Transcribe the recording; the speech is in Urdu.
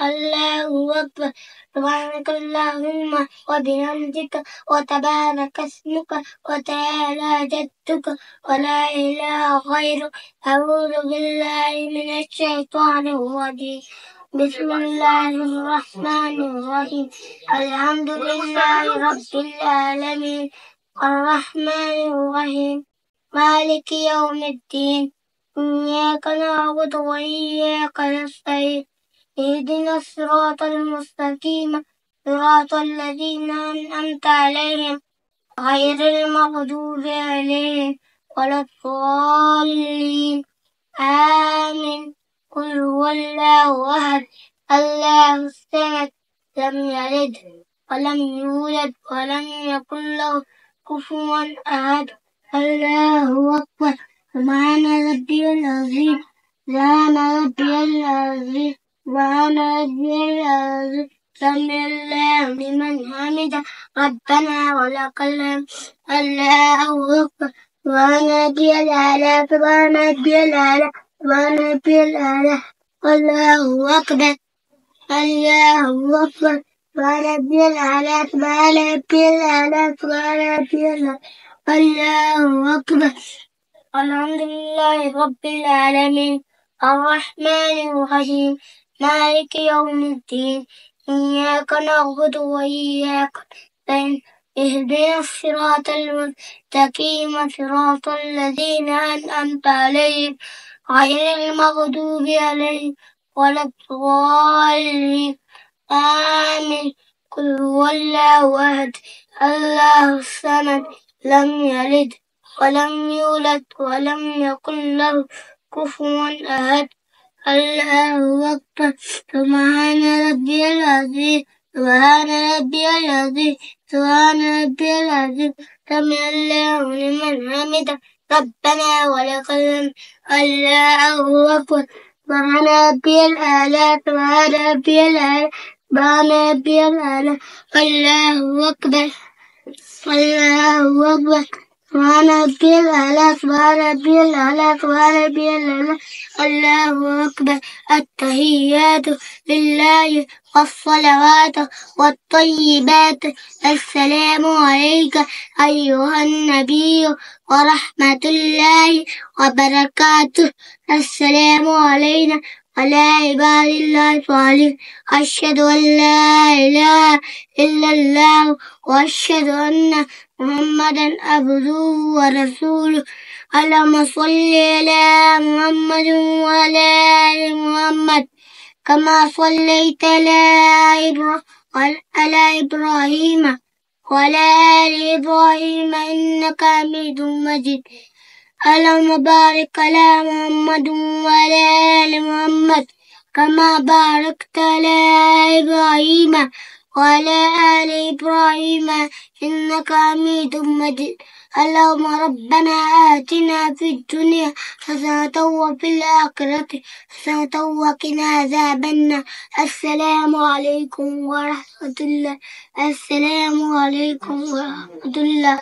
الله أكبر. سبحانك اللهم وبحمدك وتبارك اسمك وتعالى جدك ولا إله غيرك. أعوذ بالله من الشيطان الرجيم. بسم الله الرحمن الرحيم. الحمد لله رب العالمين الرحمن الرحيم مالك يوم الدين. إياك نعبد وإياك نستعين. اهدنا الصراط المستقيم صراط الذين أنعمت عليهم غير المغضوب عليهم ولا الضالين. آمين. قل هو الله أحد الله الصمد لم يلد ولم يولد ولم يكن له كفوا أحد. الله أكبر. سبحان ربي العظيم. سبحان ربي العظيم. سبحان ربي العظيم. سمع الله لمن حمده ربنا ولك الحمد. الله أكبر. سبحان ربي الأعلى. سبحان ربي الأعلى. سبحان ربي الأعلى. الله أكبر. الله أكبر. سبحان ربي الأعلى. سبحان ربي الأعلى. سبحان ربي الأعلى. الله أكبر. الحمد لله رب العالمين الرحمن الرحيم مالك يوم الدين. إياك نعبد وإياك نستعين. اهدنا الصراط المستقيم صراط الذين أنعمت عليهم غير المغضوب عليهم ولا الضالين. آمين. قل هو الله أحد الله الصمد لم يلد ولم يولد ولم يكن له كفوا أحد. الله أكبر. سبحان ربي العظيم. سبحان ربي العظيم. سبحان ربي العظيم. سمع الله لمن حمده ربنا ولك الحمد. الله أكبر. سبحان ربي الأعلى. سبحان ربي الأعلى. سبحان ربي الأعلى. الله أكبر. الله أكبر. سبحان ربي الأعلى. سبحان ربي الأعلى. سبحان ربي الأعلى. الله أكبر. التحيات لله والصلوات والطيبات. السلام عليك أيها النبي ورحمة الله وبركاته. السلام علينا وعلى عباد الله الصالحين. أشهد أن لا إله إلا الله وأشهد أن محمدا عبده ورسوله. اللهم صل على محمد وعلى آل محمد كما صليت على إبراهيم وعلى آل إبراهيم إنك حميد مجيد. اللهم بارك على محمد وعلى آل محمد كما باركت على إبراهيم وعلى آل إبراهيم إنك حميد مجيد. اللهم ربنا آتنا في الدنيا حسنة وفي الآخرة حسنة وقنا عذاب النار. السلام عليكم ورحمة الله. السلام عليكم ورحمة الله.